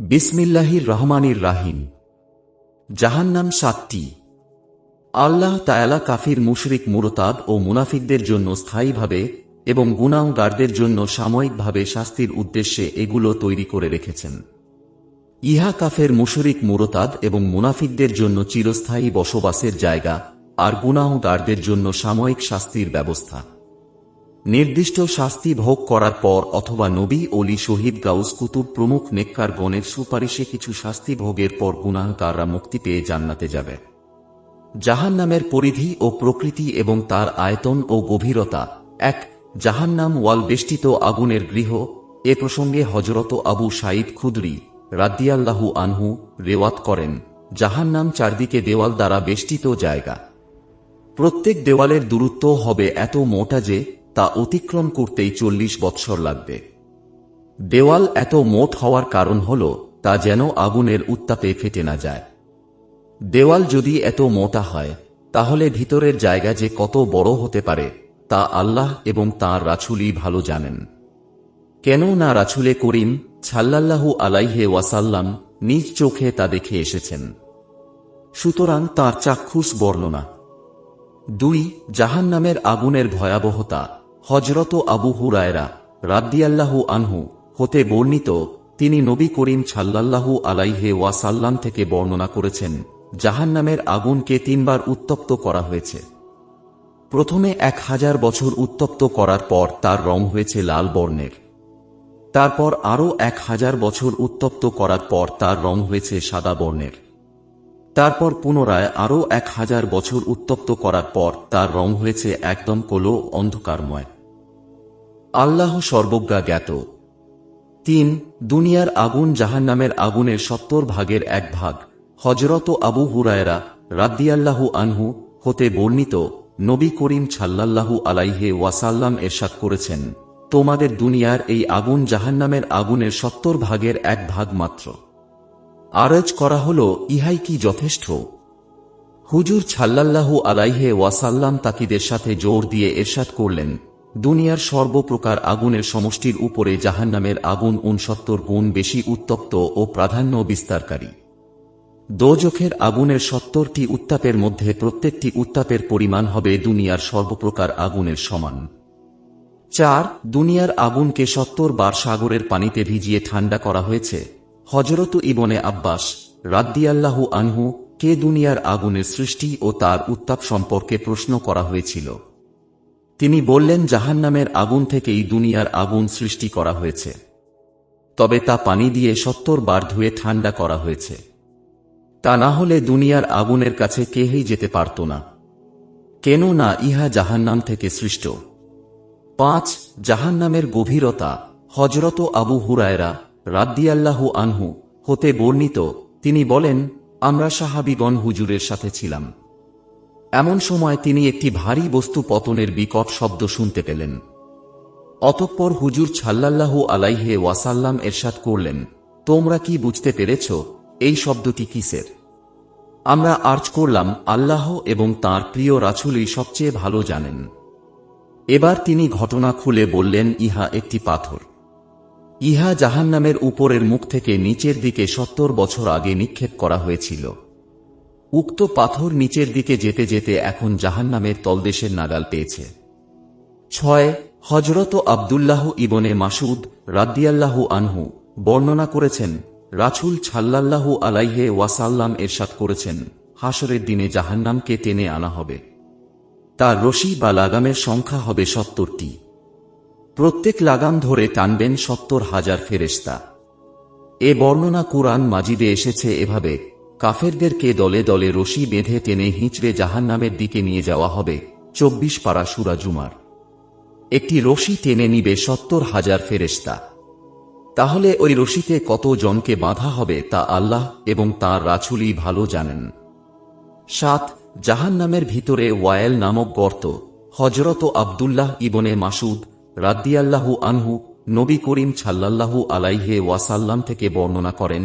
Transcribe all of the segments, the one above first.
বিসমিল্লাহির রহমানির রাহিম। জাহান্নাম ৭টি। আল্লাহ তাআলা কাফির মুশরিক মুরতাদ ও মুনাফিকদের জন্য স্থায়ীভাবে এবং গুনাহগারদের জন্য সাময়িকভাবে শাস্তির উদ্দেশ্যে এগুলো তৈরি করে রেখেছেন। ইহা কাফের মুশরিক মুরতাদ এবং মুনাফিকদের জন্য চিরস্থায়ী বসবাসের জায়গা, আর গুনাহগারদের জন্য সাময়িক শাস্তির ব্যবস্থা। নির্দিষ্ট শাস্তি ভোগ করার পর অথবা নবী, অলি, শহীদ, গাউস, কুতুব প্রমুখ নেককারগণের সুপারিশে কিছু শাস্তি ভোগের পর গুনাহগাররা মুক্তি পেয়ে জান্নাতে যাবে। জাহান্নামের পরিধি ও প্রকৃতি এবং তার আয়তন ও গভীরতা। ১. জাহান্নাম ওয়াল বেষ্টিত আগুনের গৃহ। এ প্রসঙ্গে হযরত আবু সাঈদ খুদরী রাদিয়াল্লাহু আনহু রেওয়াত করেন, জাহান্নাম চারদিকে দেওয়াল দ্বারা বেষ্টিত জায়গা। প্রত্যেক দেওয়ালের দূরত্ব হবে এত মোটা যে তা অতিক্রম করতেই ৪০ বৎসর লাগবে। দেওয়াল এত মোট হওয়ার কারণ হল তা যেন আগুনের উত্তাপে ফেটে না যায়। দেওয়াল যদি এত মোটা হয় তাহলে ভিতরের জায়গা যে কত বড় হতে পারে তা আল্লাহ এবং তাঁর রাসূলই ভালো জানেন। কেন না রাসূলে করিম সাল্লাল্লাহু আলাইহি ওয়াসাল্লাম নিজ চোখে তা দেখে এসেছেন। সুতরাং তাঁর চাক্ষুষ বর্ণনা। ২. জাহান্নামের আগুনের ভয়াবহতা। হযরত আবু হুরায়রা রাদিয়াল্লাহু আনহু হতে বর্ণিত, তিনি নবী করিম সাল্লাল্লাহু আলাইহি ওয়াসাল্লাম থেকে বর্ণনা করেছেন, জাহান্নামের আগুনকে ৩ বার উত্তপ্ত করা হয়েছে। প্রথমে ১০০০ বছর উত্তপ্ত করার পর তার রং হয়েছে লাল বর্ণের। তারপর আরও ১০০০ বছর উত্তপ্ত করার পর তার রং হয়েছে সাদা বর্ণের। তারপর পুনরায় আরও ১০০০ বছর উত্তপ্ত করার পর তার রং হয়েছে একদম কালো অন্ধকারময়। আল্লাহ সর্বজ্ঞ জ্ঞাত। ৩. দুনিয়ার আগুন জাহান্নামের আগুনের ৭০ ভাগের ১ ভাগ। হযরত আবু হুরায়রা রাদিয়াল্লাহু আনহু হতে বর্ণিত, নবী করিম সাল্লাল্লাহু আলাইহি ওয়াসাল্লাম ইরশাদ করেছেন, তোমাদের দুনিয়ার এই আগুন জাহান্নামের আগুনের ৭০ ভাগের ১ ভাগ মাত্র। আরজ করা হল, ইহাই কি যথেষ্ট? হুজুর সাল্লাল্লাহু আলাইহি ওয়াসাল্লাম তাকিদের সাথে জোর দিয়ে ইরশাদ করলেন, দুনিয়ার সর্বপ্রকার আগুনের সমষ্টির উপরে জাহান্নামের আগুন ৬৯ গুণ বেশি উত্তপ্ত ও প্রাধান্য বিস্তারকারী। দোজখের আগুনের ৭০টি উত্তাপের মধ্যে প্রত্যেকটি উত্তাপের পরিমাণ হবে দুনিয়ার সর্বপ্রকার আগুনের সমান। ৪. দুনিয়ার আগুনকে ৭০ বার সাগরের পানিতে ভিজিয়ে ঠান্ডা করা হয়েছে। হযরত ইবনে আব্বাস রাদিয়াল্লাহু আনহু কে দুনিয়ার আগুনের সৃষ্টি ও তার উত্তাপ সম্পর্কে প্রশ্ন করা হয়েছিল। তিনি বললেন, জাহান্নামের আগুন থেকেই দুনিয়ার আগুন সৃষ্টি করা হয়েছে, তবে তা পানি দিয়ে ৭০ বার ধুয়ে ঠান্ডা করা হয়েছে। তা না হলে দুনিয়ার আগুনের কাছে কেউই যেতে পারত না, কেন না ইহা জাহান্নাম থেকে সৃষ্ট। ৫. জাহান্নামের গভীরতা। হযরত আবু হুরায়রা রাদিয়াল্লাহু আনহু হতে বর্ণিত, তিনি বলেন, আমরা সাহাবীগণ হুজুরের সাথে ছিলাম। এমন সময় তিনি একটি ভারী বস্তু পতনের বিকট শব্দ শুনতে পেলেন। অতঃপর হুজুর সাল্লাল্লাহু আলাইহি ওয়াসাল্লাম ইরশাদ করলেন, তোমরা কি বুঝতে পেরেছ এই শব্দটি কিসের? আমরা আর্জ করলাম, আল্লাহ এবং তাঁর প্রিয় রাসূলই সবচেয়ে ভালো জানেন। এবার তিনি ঘটনা খুলে বললেন, ইহা একটি পাথর। ইহা জাহান্নামের উপরের মুখ থেকে নিচের দিকে ৭০ বছর আগে নিক্ষেপ করা হয়েছিল। উক্ত পাথর নিচের দিকে যেতে যেতে এখন জাহান্নামের তলদেশের নাগাল পেয়েছে। ৬. হযরত আব্দুল্লাহ ইবনে মাসউদ রাদিয়াল্লাহু আনহু বর্ণনা করেছেন, রাসূল সাল্লাল্লাহু আলাইহি ওয়াসাল্লাম ইরশাদ করেছেন, হাসরের দিনে জাহান্নামকে টেনে আনা হবে। তার রশি বা লাগামের সংখ্যা হবে ৭০টি। প্রত্যেক লাগাম ধরে টানবেন ৭০,০০০ ফেরেশতা। এ বর্ণনা কুরআন মাজিদে এসেছে এভাবে, কাফেরদেরকে দলে দলে রশি বেঁধে টেনে হিঁচড়ে জাহান্নামের দিকে নিয়ে যাওয়া হবে। ২৪ পারা সূরা জুমার। একটি রশি টেনে নিবে ৭০,০০০ ফেরেশতা। তাহলে ওই রশিতে কত জনকে বাঁধা হবে তা আল্লাহ এবং তাঁর রাসূলই ভালো জানেন। ৭. জাহান্নামের ভিতরে ওয়ায়েল নামক গর্ত। হযরত আব্দুল্লাহ ইবনে মাসউদ রাদিয়াল্লাহু আনহু নবী করিম সাল্লাল্লাহু আলাইহি ওয়াসাল্লাম থেকে বর্ণনা করেন,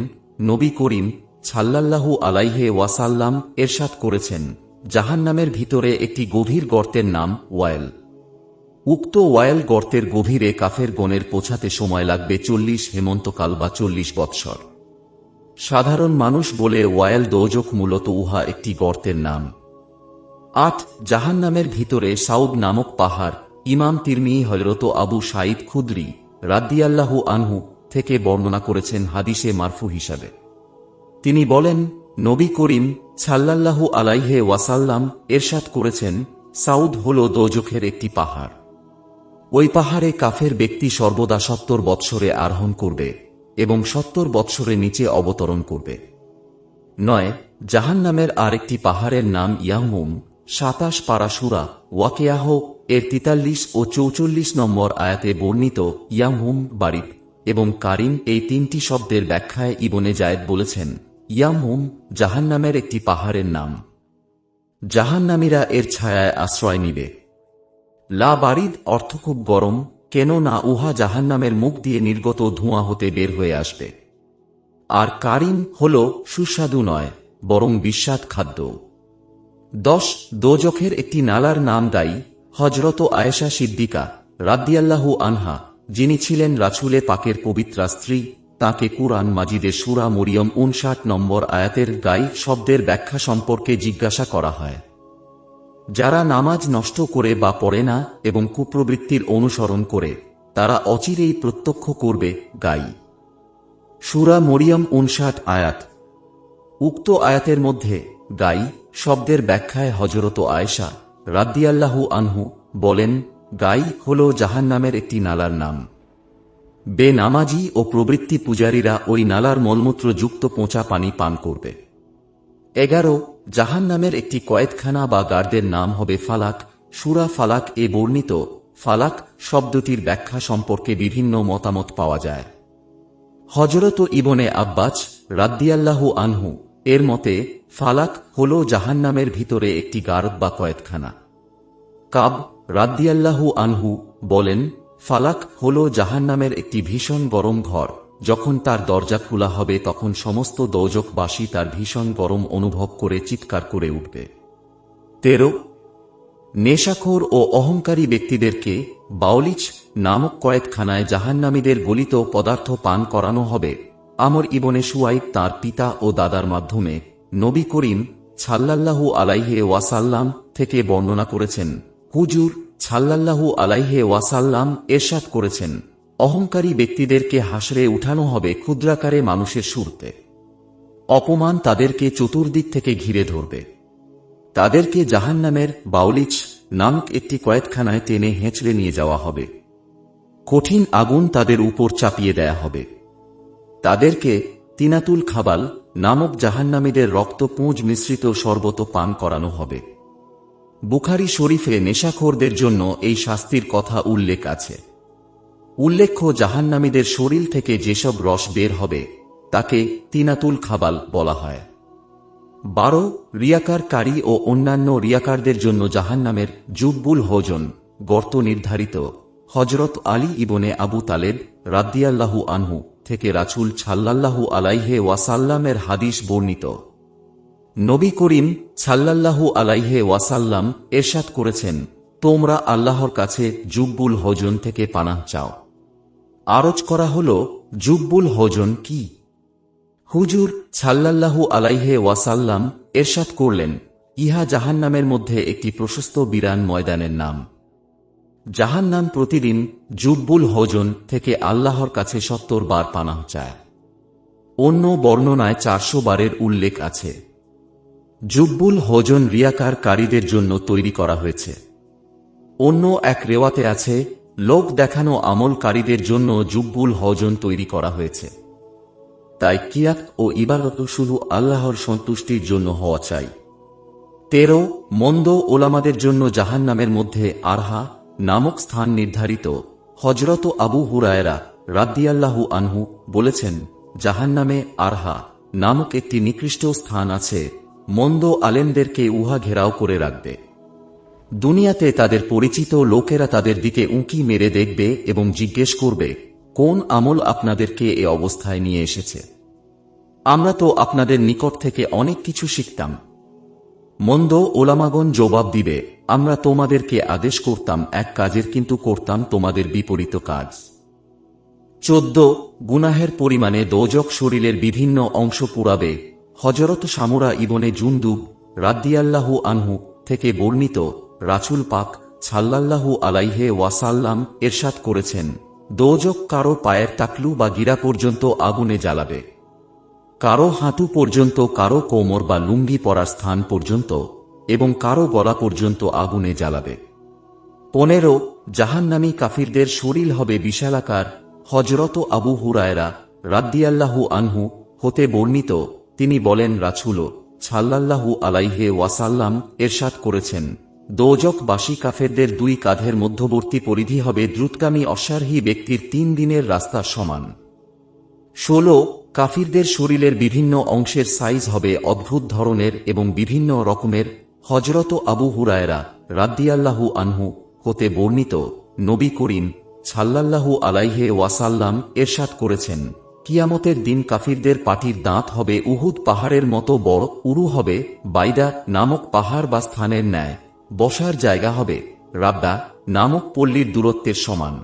নবী করিম সাল্লাল্লাহু আলাইহি ওয়াসাল্লাম ইরশাদ করেছেন, জাহান্নামের ভিতরে একটি গভীর গর্তের নাম ওয়ায়েল। উক্ত ওয়ায়েল গর্তের গভীরে কাফেরগণের পৌঁছাতে সময় লাগবে ৪০ হেমন্তকাল বা ৪০ বৎসর। সাধারণ মানুষ বলে ওয়াইল দোজখ, মূলত উহা একটি গর্তের নাম। 8 জাহান্নামের ভিতরে সাউদ নামক পাহাড়। ইমাম তিরমিজি হযরত আবু সাঈদ খুদরি রাদিয়াল্লাহু আনহু থেকে বর্ণনা করেছেন হাদিসে মারফু হিসাবে। তিনি বলেন, নবী করিম সাল্লাল্লাহু আলাইহি ওয়াসাল্লাম এরশাদ করেছেন, সাউদ হল দোজখের একটি পাহাড়। ওই পাহাড়ে কাফের ব্যক্তি সর্বদা 70 বৎসরে আরোহণ করবে এবং 70 বৎসরে নিচে অবতরণ করবে। 9 জাহান্নামের আরেকটি পাহাড়ের নাম ইয়াহমুম। 27 পারা সূরা ওয়াকিয়াহ এর 43 ও 44 নম্বর আয়াতে বর্ণিত ইয়াহমুম বারিদ এবং কারিম এই তিনটি শব্দের ব্যাখ্যায় ইবনে জায়েদ বলেছেন, ইয়াহমুম জাহান্নামের একটি পাহাড়ের নাম। জাহান্নামীরা এর ছায়ায় আশ্রয় নিবে। লা বারিদ অর্থ খুব গরম, কেন না উহা জাহান্নামের মুখ দিয়ে নির্গত ধোঁয়া হতে বের হয়ে আসবে। আর কারিম হল সুস্বাদু নয়, বরং বিস্বাদ খাদ্য। 10 দোজখের একটি নালার নাম দায়ী। হযরত আয়েশা সিদ্দিকা রাদিয়াল্লাহু আনহা, যিনি ছিলেন রাসূলে পাকের পবিত্রা স্ত্রী, তাকে কুরআন মাজিদের সূরা মরিয়ম 59 নম্বর আয়াতের গায়ী শব্দের ব্যাখ্যা সম্পর্কে জিজ্ঞাসা করা হয়। যারা নামাজ নষ্ট করে বা পড়ে না এবং কুপ্রবৃত্তির অনুসরণ করে, তারা অচিরেই প্রত্যক্ষ করবে গায়ী। সূরা মরিয়ম 59 আয়াত। উক্ত আয়াতের মধ্যে গায়ী শব্দের ব্যাখ্যায় হযরত আয়েশা রাদিয়াল্লাহু আনহু বলেন, গায়ী হল জাহান্নামের একটি নালার নাম। বেনামাজি ও প্রবৃত্তি পূজারীরা ওই নালার মলমূত্র যুক্ত পচা পানি পান করবে। 11 জাহান্নামের একটি কয়েদখানা বা গার্ডের নাম হবে ফালাক। সূরা ফালাক এ বর্ণিত ফালাক শব্দটির ব্যাখ্যা সম্পর্কে বিভিন্ন মতামত পাওয়া যায়। হযরত ইবনে আব্বাস রাদিয়াল্লাহু আনহু এর মতে ফালাক হল জাহান্নামের ভিতরে একটি গার্ড বা কয়েদখানা। কাব রাদিয়াল্লাহু আনহু বলেন, ফালাক হল জাহান্নামের একটি ভীষণ গরম ঘর। যখন তার দরজা খোলা হবে তখন সমস্ত দোজখবাসী তার ভীষণ গরম অনুভব করে চিৎকার করে উঠবে। 13 নেশাখোর ও অহংকারী ব্যক্তিদেরকে বাউলিচ নামক কয়েদখানায় জাহান্নামীদের গলিত পদার্থ পান করানো হবে। আমর ইবনে শুয়াইব তাঁর পিতা ও দাদার মাধ্যমে নবী করিম সাল্লাল্লাহু আলাইহি ওয়াসাল্লাম থেকে বর্ণনা করেছেন, হুজুর সাল্লাল্লাহু আলাইহি ওয়াসাল্লাম এরশাদ করেছেন, অহংকারী ব্যক্তিদেরকে হাসরে উঠানো হবে ক্ষুদ্রাকারে মানুষের সুরতে। অপমান তাদেরকে চতুর্দিক থেকে ঘিরে ধরবে। তাদেরকে জাহান্নামের বাউলিচ নামক একটি কয়েদখানায় টেনে হেঁচড়ে নিয়ে যাওয়া হবে। কঠিন আগুন তাদের উপর চাপিয়ে দেয়া হবে। তাদেরকে তিনাতুল খাবাল নামক জাহান্নামীদের রক্তপুঁজ মিশ্রিত শরবত পান করানো হবে। বুখারী শরীফে নেশাখোরদের জন্য এই শাস্তির কথা উল্লেখ আছে। উল্লেখ্য, জাহান্নামীদের শরীর থেকে যেসব রস বের হবে তাকে তিনাতুল খাবাল বলা হয়। 12 রিয়াকারকারী ও অন্যান্য রিয়াকারদের জন্য জাহান্নামের জুব্বুল হোজন গর্ত নির্ধারিত। হযরত আলী ইবনে আবু তালেব রাদিয়াল্লাহু আনহু থেকে রাসূল সাল্লাল্লাহু আলাইহি ওয়াসাল্লামের হাদিস বর্ণিত। নবী করিম সাল্লাল্লাহু আলাইহি ওয়াসাল্লাম এরশাদ করেছেন, তোমরা আল্লাহর কাছে জুব্বুল হোজন থেকে পানাহ চাও। আরজ করা হল, জুব্বুল হোজন কি? হুজুর সাল্লাল্লাহু আলাইহি ওয়াসাল্লাম এরশাদ করলেন, ইহা জাহান্নামের মধ্যে একটি প্রশস্ত বিরান ময়দানের নাম। জাহান্নাম প্রতিদিন জুব্বুল হোজন থেকে আল্লাহর কাছে 70 বার পানাহ চায়। অন্য বর্ণনায় 400 বারের উল্লেখ আছে। জুব্বুল হোজন রিয়াকারকারীদের জন্য তৈরি করা হয়েছে। অন্য এক রেওয়াতে আছে, লোক দেখানো আমলকারীদের জন্য জুব্বুল হোজন তৈরি করা হয়েছে। তাই কিয়াত ও ইবাদত শুধু আল্লাহর সন্তুষ্টির জন্য হওয়া চাই। 13 মন্দ ওলামাদের জন্য জাহান্নামের মধ্যে আরহা নামক স্থান নির্ধারিত। হযরত আবু হুরায়রা রাদিয়াল্লাহু আনহু বলেছেন, জাহান্নামে আরহা নামক একটি নিকৃষ্ট স্থান আছে। মন্দ আলেমদেরকে উহা ঘেরাও করে রাখবে। দুনিয়াতে তাদের পরিচিত লোকেরা তাদের দিকে উঁকি মেরে দেখবে এবং জিজ্ঞেস করবে, কোন আমল আপনাদেরকে এ অবস্থায় নিয়ে এসেছে? আমরা তো আপনাদের নিকট থেকে অনেক কিছু শিখতাম। মন্দ ওলামাগণ জবাব দিবে, আমরা তোমাদেরকে আদেশ করতাম এক কাজের, কিন্তু করতাম তোমাদের বিপরীত কাজ। 14 গুনাহের পরিমাণে দোজখ শরীরের বিভিন্ন অংশ পুরাবে। হযরত সামুরা ইবনে জুনদুব রাদিয়াল্লাহু আনহু থেকে বর্ণিত, রাসূল পাক সাল্লাল্লাহু আলাইহি ওয়াসাল্লাম ইরশাদ করেছেন, দোজখ কারো পায়ের টাকলু বা গিরা পর্যন্ত আগুনে জ্বালাবে, কারো হাঁটু পর্যন্ত, কারো কোমর বা লুঙ্গি পরার স্থান পর্যন্ত এবং কারো গলা পর্যন্ত আগুনে জ্বালাবে। 15 জাহান্নামী কাফিরদের শরীর হবে বিশালাকার। হযরত আবু হুরায়রা রাদিয়াল্লাহু আনহু হতে বর্ণিত, তিনি বলেন, রাসূল সাল্লাল্লাহু আলাইহি ওয়াসাল্লাম ইরশাদ করেছেন, দোজখবাসী কাফেরদের দুই কাঁধের মধ্যবর্তী পরিধি হবে দ্রুতগামী অশ্বারোহী ব্যক্তির 3 দিনের রাস্তার সমান। 16 কাফিরদের শরীরের বিভিন্ন অংশের সাইজ হবে অদ্ভুত ধরনের এবং বিভিন্ন রকমের। হযরত আবু হুরায়রা রাদিয়াল্লাহু আনহু হতে বর্ণিত, নবী করিম সাল্লাল্লাহু আলাইহি ওয়াসাল্লাম ইরশাদ করেছেন, কিয়ামতের দিন কাফিরদের পাটির দাঁত হবে উহুদ পাহাড়ের মতো বড়, উরু হবে বাইদা নামক পাহাড় বা স্থানের ন্যায়, বসার জায়গা হবে রাব্বা নামক পল্লীর দূরত্বের সমান।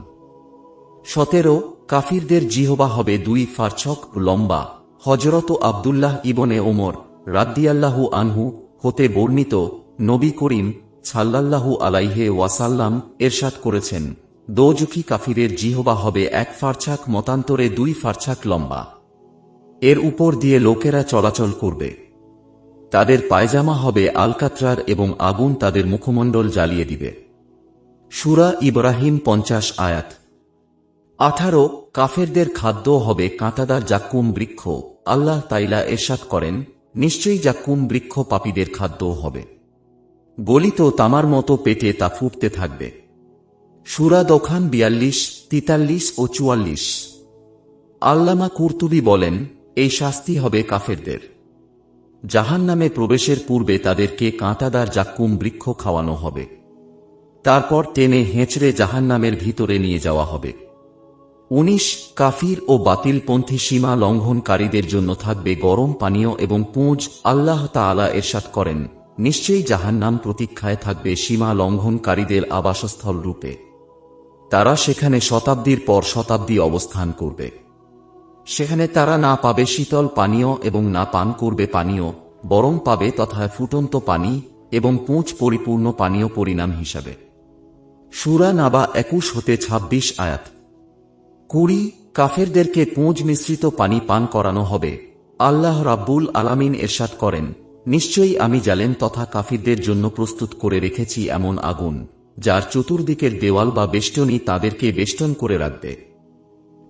17 কাফিরদের জিহবা হবে 2 ফারছক লম্বা। হযরত আব্দুল্লাহ ইবনে ওমর রাদিয়াল্লাহু আনহু হতে বর্ণিত, নবী করিম সাল্লাল্লাহু আলাইহি ওয়াসাল্লাম ইরশাদ করেছেন, দোজখী কাফিরের জিহবা হবে 1 ফারছাক মতান্তরে 2 ফারছাক লম্বা। এর উপর দিয়ে লোকেরা চলাচল করবে। তাদের পায়জামা হবে আলকাতরার এবং আগুন তাদের মুখমণ্ডল জ্বালিয়ে দিবে। সূরা ইব্রাহিম 50 আয়াত। 18 কাফেরদের খাদ্য হবে কাঁটাদার জাক্কুম বৃক্ষ। আল্লাহ তাআলা ইরশাদ করেন, নিশ্চয়ই জাক্কুম বৃক্ষ পাপীদের খাদ্য হবে। গলিত তামার মতো পেটে তা ফুটতে থাকবে। সূরা দখান 42, 43 ও 44। আল্লামা কুরতুবী বলেন, এই শাস্তি হবে কাফেরদের। জাহান্নামে প্রবেশের পূর্বে তাদেরকে কাঁটাদার জাক্কুম বৃক্ষ খাওয়ানো হবে। তারপর টেনে হেঁচড়ে জাহান্নামের ভিতরে নিয়ে যাওয়া হবে। 19 কাফির ও বাতিলপন্থী সীমা লঙ্ঘনকারীদের জন্য থাকবে গরম পানীয় এবং পুঁজ। আল্লাহ তাআলা ইরশাদ করেন, নিশ্চয়ই জাহান্নাম প্রতীক্ষায় থাকবে সীমা লঙ্ঘনকারীদের আবাসস্থল রূপে। তারা সেখানে শতাব্দীর পর শতাব্দী অবস্থান করবে। সেখানে তারা না পাবে শীতল পানীয় এবং না পান করবে পানীয়, বরং পাবে তথা ফুটন্ত পানি এবং পুঁজ পরিপূর্ণ পানীয় পরিণাম হিসাবে। সূরা নাবা 21 হতে 26 আয়াত। 20 কাফেরদেরকে পুঁজ মিশ্রিত পানি পান করানো হবে। আল্লাহ রাব্বুল আলামিন ইরশাদ করেন, নিশ্চয়ই আমি জালেম তথা কাফিরদের জন্য প্রস্তুত করে রেখেছি এমন আগুন, যার চতুর্দিকের দেওয়াল বা বেষ্টনী তাদেরকে বেষ্টন করে রাখবে।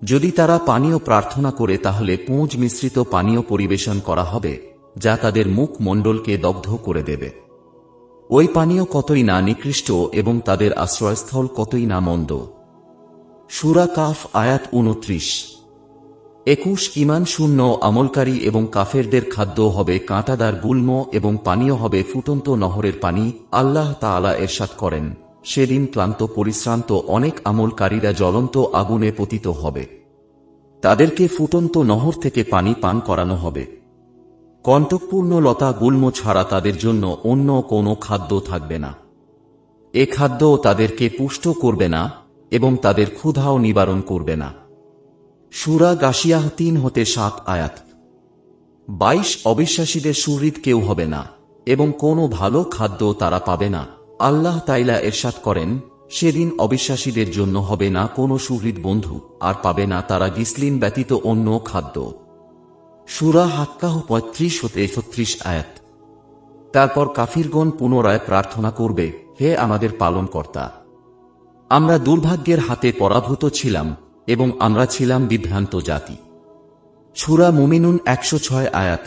যদি তারা পানীয় প্রার্থনা করে তাহলে পুঁজ মিশ্রিত পানীয় পরিবেশন করা হবে, যা তাদের মুখ মণ্ডলকে দগ্ধ করে দেবে। ওই পানীয় কতই না নিকৃষ্ট এবং তাদের আশ্রয়স্থল কতই না মন্দ। সূরা কাফ আয়াত 29। 21 ঈমান শূন্য আমলকারী এবং কাফেরদের খাদ্য হবে কাঁটাদার গুল্ম এবং পানীয় হবে ফুটন্ত নহরের পানি। আল্লাহ তাআলা ইরশাদ করেন, সেদিন ক্লান্ত পরিশ্রান্ত অনেক আমলকারীরা জ্বলন্ত আগুনে পতিত হবে। তাদেরকে ফুটন্ত নহর থেকে পানি পান করানো হবে। কণ্টকপূর্ণ লতা গুল্ম ছাড়া তাদের জন্য অন্য কোনো খাদ্য থাকবে না। এ খাদ্য তাদেরকে পুষ্ট করবে না এবং তাদের ক্ষুধাও নিবারণ করবে না। সূরা গাশিয়াহ 3 হতে 7 আয়াত। 22 অবিশ্বাসীদের সুহৃদ কেউ হবে না এবং কোনো ভালো খাদ্য তারা পাবে না। আল্লাহ তাআলা ইরশাদ করেন, সেদিন অবিশ্বাসীদের জন্য হবে না কোনো সুহৃদ বন্ধু, আর পাবে না তারা গিসলিন ব্যতীত অন্য খাদ্য। সূরা হাক্কাহ 35 হতে 36 আয়াত। তারপর কাফিরগণ পুনরায় প্রার্থনা করবে, হে আমাদের পালনকর্তা, আমরা দুর্ভাগ্যের হাতে পরাভূত ছিলাম এবং আমরা ছিলাম বিভ্রান্ত জাতি। সূরা মুমিনুন 106 আয়াত।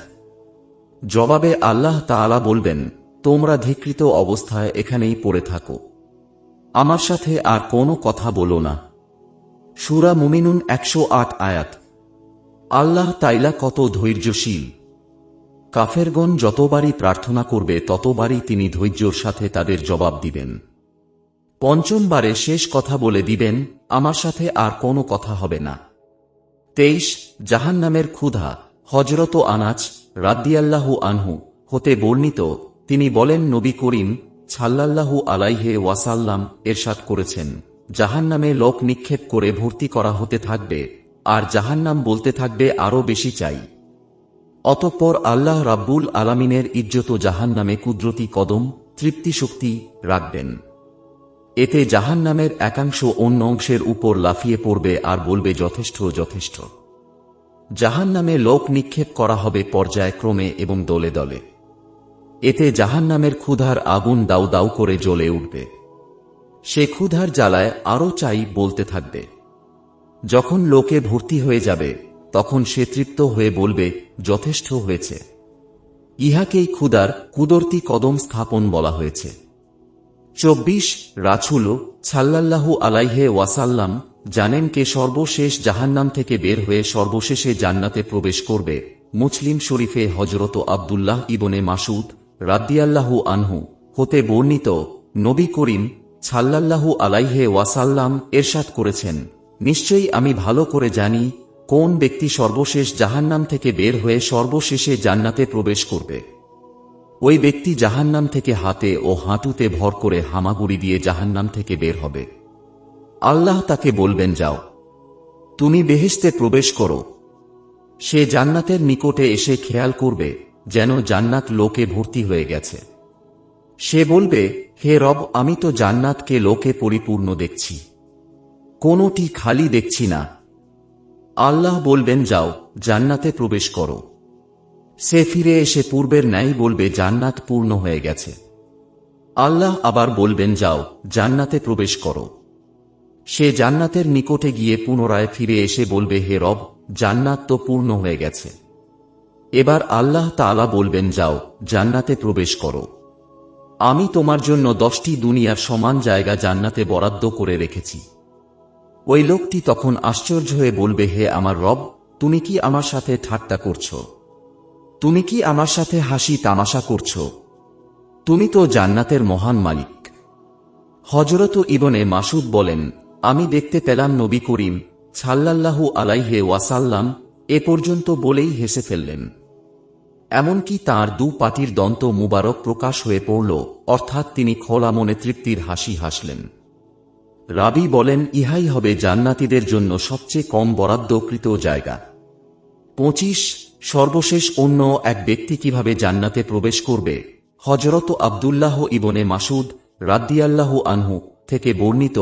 জবাবে আল্লাহ তাআলা বলবেন, তোমরা ধিক্কৃত অবস্থায় এখানেই পড়ে থাকো, আমার সাথে আর কোনো কথা বলো না। সূরা মুমিনুন 108 আয়াত। আল্লাহ তাআলা কত ধৈর্যশীল। কাফেরগণ যতবারই প্রার্থনা করবে ততবারই তিনি ধৈর্যের সাথে তাদের জবাব দিবেন। পঞ্চমবারে শেষ কথা বলে দিবেন, আমার সাথে আর কোনো কথা হবে না। 23 জাহান্নামের ক্ষুধা। হযরত আনাস রাদিয়াল্লাহু আনহু হতে বর্ণিত, তিনি বলেন, নবী করিম সাল্লাল্লাহু আলাইহি ওয়াসাল্লাম ইরশাদ করেছেন, জাহান্নামে লোক নিক্ষেপ করে ভর্তি করা হতে থাকবে আর জাহান্নাম বলতে থাকবে আরো বেশি চাই। অতঃপর আল্লাহ রাব্বুল আলামিনের ইজ্জত জাহান্নামে কুদরতি কদম তৃপ্তি শক্তি রাখবেন। এতে জাহান্নামের একাংশ অন্য অংশের উপর লাফিয়ে পড়বে আর বলবে যথেষ্ট যথেষ্ট। জাহান্নামে লোক নিক্ষেপ করা হবে পর্যায়ক্রমে এবং দলে দলে। এতে জাহান্নামের ক্ষুধার আগুন দাউ দাউ করে জ্বলে উঠবে। সে ক্ষুধার জ্বালায় আরো চাই বলতে থাকবে। যখন লোকে ভর্তি হয়ে যাবে তখন সে তৃপ্ত হয়ে বলবে যথেষ্ট হয়েছে। ইহাকেই ক্ষুধার কুদরতি কদম স্থাপন বলা হয়েছে। 24 রাসূল সাল্লাল্লাহু আলাইহি ওয়াসাল্লাম জানেন কে সর্বশেষ জাহান্নাম থেকে বের হয়ে সর্বশেষে জান্নাতে প্রবেশ করবে। মুসলিম শরীফে হযরত আব্দুল্লাহ ইবনে মাসউদ রাদিয়াল্লাহু আনহু হতে বর্ণিত, নবী করিম সাল্লাল্লাহু আলাইহি ওয়াসাল্লাম ইরশাদ করেছেন, নিশ্চয়ই আমি ভালো করে জানি কোন ব্যক্তি সর্বশেষ জাহান্নাম থেকে বের হয়ে সর্বশেষে জান্নাতে প্রবেশ করবে। ওই ব্যক্তি জাহান্নাম থেকে হাতে ও হাঁটুতে ভর করে হামাগুড়ি দিয়ে জাহান্নাম থেকে বের হবে। আল্লাহ তাকে বলবেন, যাও, তুমি বেহেশতে প্রবেশ করো। সে জান্নাতের নিকটে এসে খেয়াল করবে যেন জান্নাত লোকে ভর্তি হয়ে গেছে। সে বলবে, হে রব, আমি তো জান্নাতকে লোকে পরিপূর্ণ দেখছি, কোনোটি খালি দেখছি না। আল্লাহ বলবেন, যাও, জান্নাতে প্রবেশ করো। সে ফিরে এসে পূর্বের ন্যায় বলবে, জান্নাত পূর্ণ হয়ে গেছে। আল্লাহ আবার বলবেন, যাও, জান্নাতে প্রবেশ করো। সে জান্নাতের নিকটে গিয়ে পুনরায় ফিরে এসে বলবে, হে রব, জান্নাত তো পূর্ণ হয়ে গেছে। এবার আল্লাহ তাআলা বলবেন, যাও, জান্নাতে প্রবেশ করো। আমি তোমার জন্য 10টি দুনিয়ার সমান জায়গা জান্নাতে বরাদ্দ করে রেখেছি। ওই লোকটি তখন আশ্চর্য হয়ে বলবে, হে আমার রব, তুমি কি আমার সাথে ঠাট্টা করছ? তুমি কি আমার সাথে হাসি তামাশা করছ? তুমি তো জান্নাতের মহান মালিক। হযরত ইবনে মাসউদ বলেন, আমি দেখতে পেলাম নবী করিম সাল্লাল্লাহু আলাইহি ওয়াসাল্লাম এ পর্যন্ত বলেই হেসে ফেললেন। এমনকি তাঁর দু পাটির দন্ত মুবারক প্রকাশ হয়ে পড়ল, অর্থাৎ তিনি খোলা মনে তৃপ্তির হাসি হাসলেন। রাবী বলেন, ইহাই হবে জান্নাতীদের জন্য সবচেয়ে কম বরাদ্দকৃত জায়গা। 25 সর্বশেষ অন্য এক ব্যক্তি কিভাবে জান্নাতে প্রবেশ করবে। হযরত আব্দুল্লাহ ইবনে মাসউদ রাদিয়াল্লাহু আনহু থেকে বর্ণিত,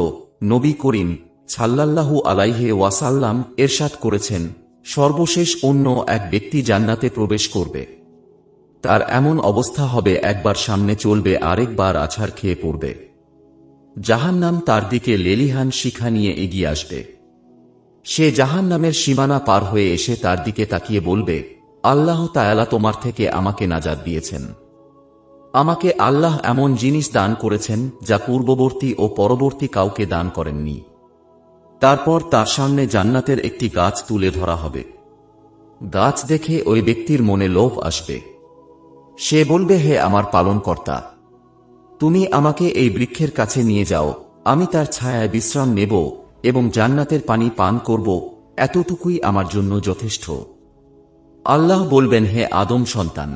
নবী করিম সাল্লাল্লাহু আলাইহি ওয়াসাল্লাম ইরশাদ করেছেন, সর্বশেষ অন্য এক ব্যক্তি জান্নাতে প্রবেশ করবে। তার এমন অবস্থা হবে, একবার সামনে চলবে, আরেকবার আছাড় খেয়ে পড়বে। জাহান্নাম তার দিকে লেলিহান শিখা নিয়ে এগিয়ে আসবে। সে জাহান্নামের সীমানা পার হয়ে এসে তার দিকে তাকিয়ে বলবে, আল্লাহ তাআলা তোমার থেকে আমাকে নাজাত দিয়েছেন। আমাকে আল্লাহ এমন জিনিস দান করেছেন যা পূর্ববর্তী ও পরবর্তী কাউকে দান করেননি। তারপর তার সামনে জান্নাতের একটি গাছ তুলে ধরা হবে। গাছ দেখে ওই ব্যক্তির মনে লোভ আসবে। সে বলবে, হে আমার পালনকর্তা, তুমি আমাকে এই বৃক্ষের কাছে নিয়ে যাও, আমি তার ছায়ায় বিশ্রাম নেব এবং জান্নাতের পানি পান করব, এতটুকুই আমার জন্য যথেষ্ট। আল্লাহ বলবেন, হে আদম সন্তান,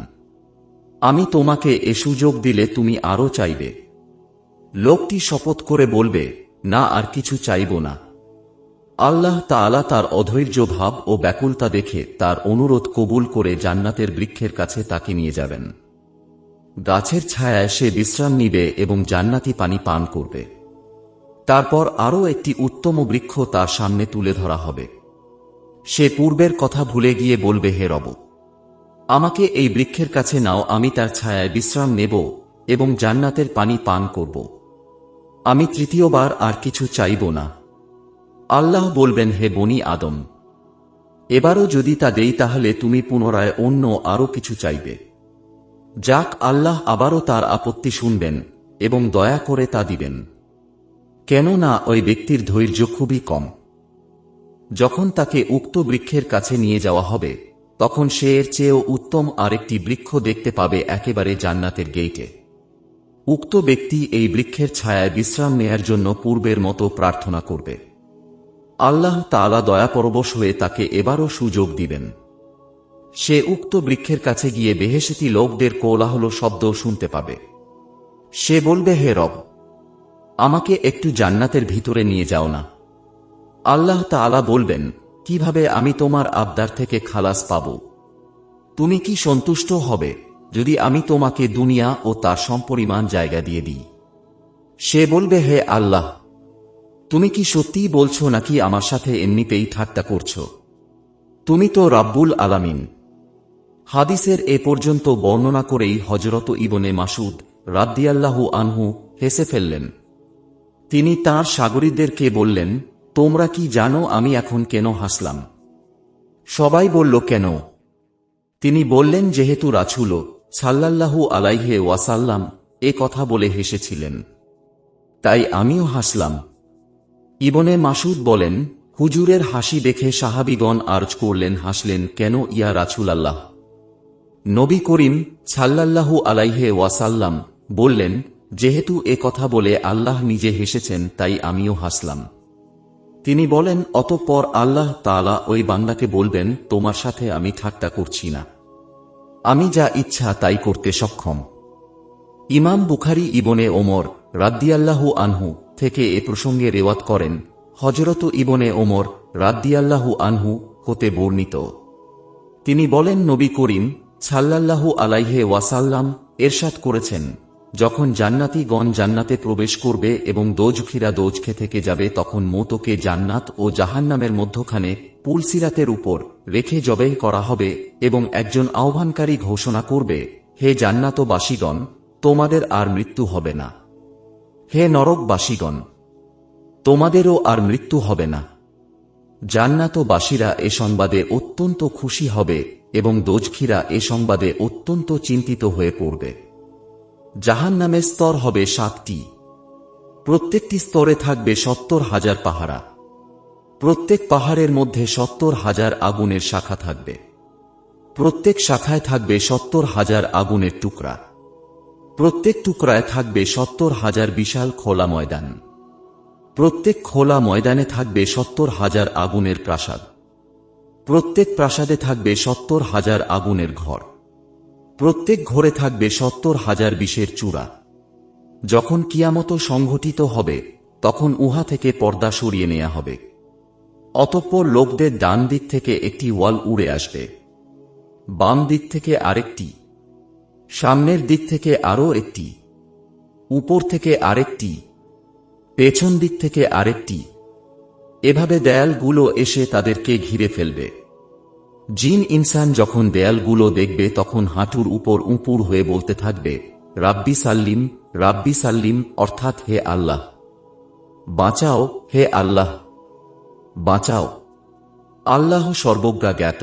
আমি তোমাকে এ সুযোগ দিলে তুমি আরো চাইবে। লোকটি শপথ করে বলবে, না, আর কিছু চাইব না। আল্লাহ তাআলা তার অধৈর্য ভাব ও ব্যাকুলতা দেখে তার অনুরোধ কবুল করে জান্নাতের বৃক্ষের কাছে তাকে নিয়ে যাবেন। গাছের ছায়ায় সে বিশ্রাম নিবে এবং জান্নাতি পানি পান করবে। তারপর আরও একটি উত্তম বৃক্ষ তার সামনে তুলে ধরা হবে। সে পূর্বের কথা ভুলে গিয়ে বলবে, হে রব, আমাকে এই বৃক্ষের কাছে নাও, আমি তার ছায়ায় বিশ্রাম নেব এবং জান্নাতের পানি পান করব। আমি তৃতীয়বার আর কিছু চাইব না। আল্লাহ বলবেন, হে বনি আদম, এবারও যদি তা দেই তাহলে তুমি পুনরায় অন্য আরো কিছু চাইবে। যাক, আল্লাহ আবারও তার আপত্তি শুনবেন এবং দয়া করে তা দিবেন। কেননা ওই ব্যক্তির ধৈর্য খুবই কম। যখন তাকে উক্ত বৃক্ষের কাছে নিয়ে যাওয়া হবে তখন সে এর চেয়েও উত্তম আরেকটি বৃক্ষ দেখতে পাবে একেবারে জান্নাতের গেইটে। উক্ত ব্যক্তি এই বৃক্ষের ছায়ায় বিশ্রাম নেয়ার জন্য পূর্বের মতো প্রার্থনা করবে। আল্লাহ তাআলা দয়াপরবশ হয়ে তাকে এবারও সুযোগ দিবেন। সে উক্ত বৃক্ষের কাছে গিয়ে বেহেশতি লোকদের কোলাহল শব্দ শুনতে পাবে। সে বলবে, হে রব, আমাকে একটু জান্নাতের ভিতরে নিয়ে যাও না। আল্লাহ তাআলা বলবেন, কিভাবে আমি তোমার আবদার থেকে খালাস পাব? তুমি কি সন্তুষ্ট হবে যদি আমি তোমাকে দুনিয়া ও তার সমপরিমাণ জায়গা দিয়ে দিই? সে বলবে, হে আল্লাহ, তুমি কি সত্যিই বলছো নাকি আমার সাথে এমনিতেই ঠাট্টা করছো? তুমি তো রাব্বুল আলামিন। হাদিসের এ পর্যন্ত বর্ণনা করেই হযরত ইবনে মাসউদ রাদিয়াল্লাহু আনহু হেসে ফেললেন। তিনি তাঁর সাগরীদেরকে বললেন, তোমরা কি জানো আমি এখন কেন হাসলাম? সবাই বলল, কেন? তিনি বললেন, যেহেতু রাসূল সাল্লাল্লাহু আলাইহি ওয়াসাল্লাম এ কথা বলে হেসেছিলেন, তাই আমিও হাসলাম। ইবনে মাসউদ বলেন, হুজুরের হাসি দেখে সাহাবীগণ আরজ করলেন, হাসলেন কেন ইয়া রাসূলাল্লাহ? নবী করিম সাল্লাল্লাহু আলাইহি ওয়াসাল্লাম বললেন, যেহেতু এ কথা বলে আল্লাহ নিজে হেসেছেন তাই আমিও হাসলাম। তিনি বলেন, অতঃপর আল্লাহ তাআলা ওই বান্দাকে বলবেন, তোমার সাথে আমি ঠাট্টা করছি না, আমি যা ইচ্ছা তাই করতে সক্ষম। ইমাম বুখারী ইবনে ওমর রাদিয়াল্লাহু আনহু থেকে এ প্রসঙ্গে রেওয়াত করেন, হযরত ইবনে ওমর রাদিয়াল্লাহু আনহু হতে বর্ণিত, তিনি বলেন, নবী করিম সাল্লাল্লাহু আলাইহি ওয়াসাল্লাম এরশাদ করেছেন, যখন জান্নাতীগণ জান্নাতে প্রবেশ করবে এবং দোজখীরা দোজখে থেকে যাবে, তখন মৌতকে জান্নাত ও জাহান্নামের মধ্যখানে পুলসিরাতের উপর রেখে জবেহ করা হবে এবং একজন আহ্বানকারী ঘোষণা করবে, হে জান্নাতবাসীগণ, তোমাদের আর মৃত্যু হবে না। হে নরকবাসীগণ, তোমাদেরও আর মৃত্যু হবে না। জান্নাতবাসীরা এ সংবাদে অত্যন্ত খুশি হবে এবং দোজখীরা এ সংবাদে অত্যন্ত চিন্তিত হয়ে পড়বে। জাহান্নামের স্তর হবে 7টি। প্রত্যেকটি স্তরে থাকবে 70,000 পাহারা। প্রত্যেক পাহাড়ের মধ্যে 70,000 আগুনের শাখা থাকবে। প্রত্যেক শাখায় থাকবে 70,000 আগুনের টুকরা। প্রত্যেক টুকরায় থাকবে 70,000 বিশাল খোলা ময়দান। প্রত্যেক খোলা ময়দানে থাকবে 70,000 আগুনের প্রাসাদ। প্রত্যেক প্রাসাদে থাকবে 70,000 আগুনের ঘর। প্রত্যেক ঘরে থাকবে 70,000 বিষের চূড়া। যখন কিয়ামত সংঘটিত হবে তখন উহা থেকে পর্দা সরিয়ে নেওয়া হবে। অতঃপর লোকদের ডান দিক থেকে একটি ওয়াল উড়ে আসবে, বাম দিক থেকে আরেকটি, সামনের দিক থেকে আরও একটি, উপর থেকে আরেকটি, পেছন দিক থেকে আরেকটি। এভাবে দেয়ালগুলো এসে তাদেরকে ঘিরে ফেলবে। জিন ইনসান যখন দেয়ালগুলো দেখবে তখন হাঁটুর উপর উপুড় হয়ে বলতে থাকবে, রাব্বি সাল্লিম, রাব্বি সাল্লিম, অর্থাৎ হে আল্লাহ বাঁচাও, হে আল্লাহ বাঁচাও। আল্লাহ সর্বজ্ঞ জ্ঞাত।